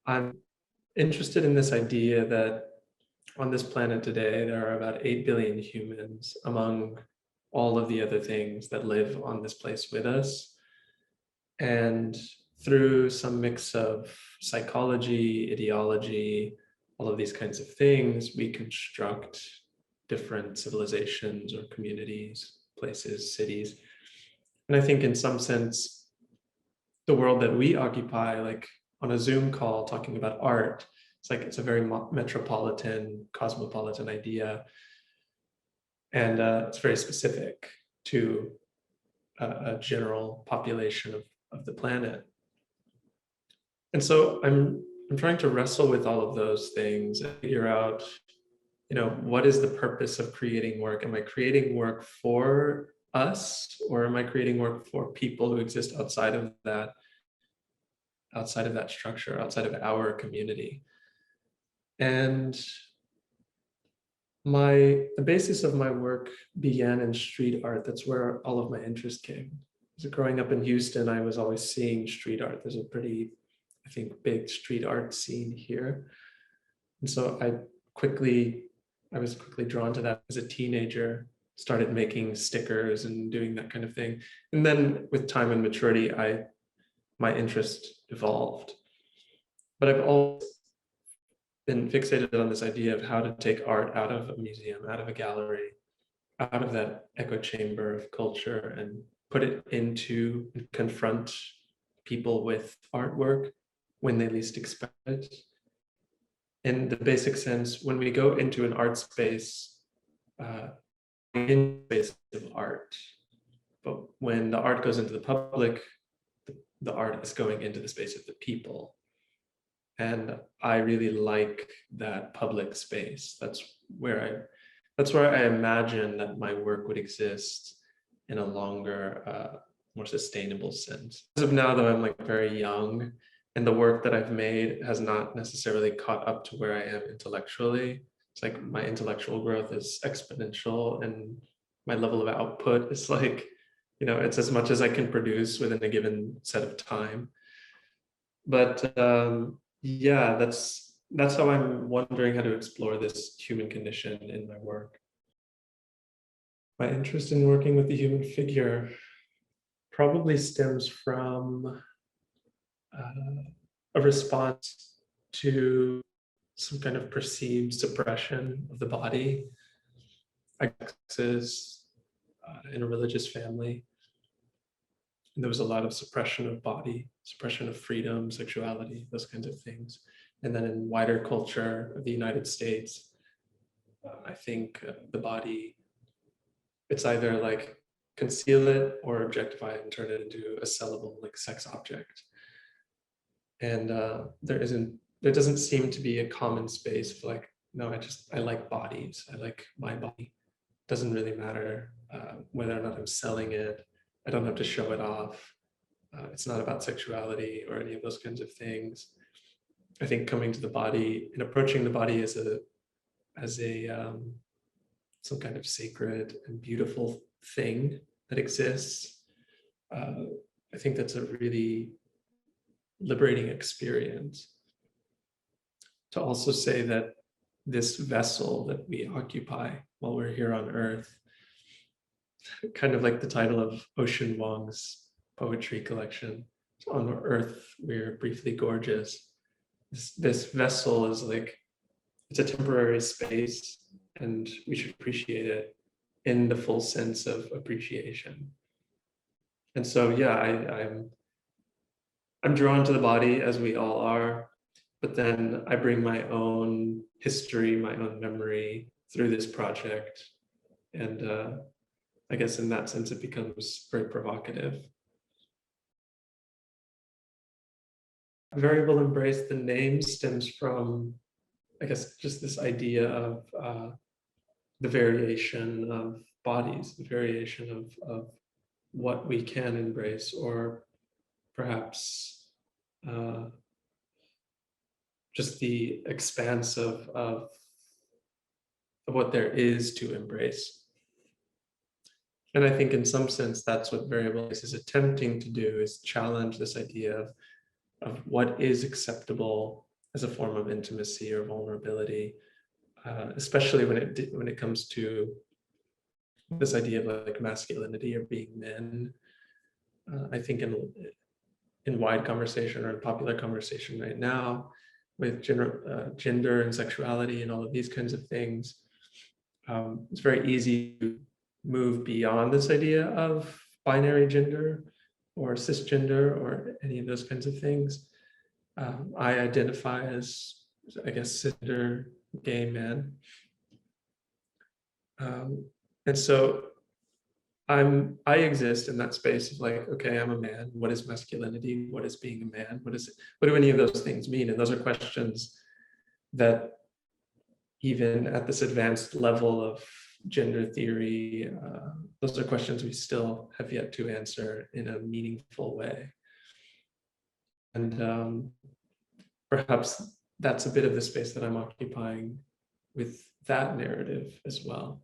I'm interested in this idea that on this planet today, there are about 8 billion humans among all of the other things that live on this place with us. And through some mix of psychology, ideology, all of these kinds of things, we construct different civilizations or communities, places, cities. And I think in some sense, the world that we occupy, like on a Zoom call talking about art, it's a very metropolitan, cosmopolitan idea. And it's very specific to a general population of the planet. And so I'm trying to wrestle with all of those things and figure out, what is the purpose of creating work? Am I creating work for us, or am I creating work for people who exist outside of that structure, outside of our community? And the basis of my work began in street art. That's where all of my interest came. So growing up in Houston, I was always seeing street art. There's a pretty, I think, big street art scene here. And so I was quickly drawn to that as a teenager, started making stickers and doing that kind of thing. And then with time and maturity, my interest evolved. But I've always been fixated on this idea of how to take art out of a museum, out of a gallery, out of that echo chamber of culture, and put it into and confront people with artwork when they least expect it. In the basic sense, when we go into an art space, in the space of art, but when the art goes into the public, the art is going into the space of the people. And I really like that public space. That's where I imagine that my work would exist in a longer, more sustainable sense. As of now, though, I'm like very young, and the work that I've made has not necessarily caught up to where I am intellectually. It's like my intellectual growth is exponential, and my level of output is like, it's as much as I can produce within a given set of time. But yeah, that's how I'm wondering how to explore this human condition in my work. My interest in working with the human figure probably stems from a response to some kind of perceived suppression of the body. I was in a religious family, and there was a lot of suppression of body, suppression of freedom, sexuality, those kinds of things. And then in wider culture of the United States, I think the body, it's either like conceal it or objectify it and turn it into a sellable, like, sex object. And there doesn't seem to be a common space for like, no, I like bodies. I like my body. It doesn't really matter whether or not I'm selling it. I don't have to show it off. It's not about sexuality or any of those kinds of things. I think coming to the body and approaching the body as some kind of sacred and beautiful thing that exists, I think that's a really liberating experience. To also say that this vessel that we occupy while we're here on Earth, kind of like the title of Ocean Vuong's poetry collection, on Earth we're briefly gorgeous. This vessel is like, it's a temporary space, and we should appreciate it in the full sense of appreciation. And so, yeah, I'm drawn to the body, as we all are, but then I bring my own history, my own memory through this project. And I guess in that sense, it becomes very provocative. Variable embrace, the name stems from, I guess, just this idea of the variation of bodies, the variation of what we can embrace, or perhaps just the expanse of what there is to embrace. And I think in some sense, that's what variable is attempting to do, is challenge this idea of what is acceptable as a form of intimacy or vulnerability, especially when it comes to this idea of like masculinity or being men. I think in wide conversation or in popular conversation right now, with gender and sexuality and all of these kinds of things, it's very easy to move beyond this idea of binary gender or cisgender or any of those kinds of things. I identify as, I guess, cisgender gay man. And so I exist in that space of like, okay, I'm a man. What is masculinity? What is being a man? What do any of those things mean? And those are questions that even at this advanced level of gender theory, those are questions we still have yet to answer in a meaningful way. And perhaps that's a bit of the space that I'm occupying with that narrative as well.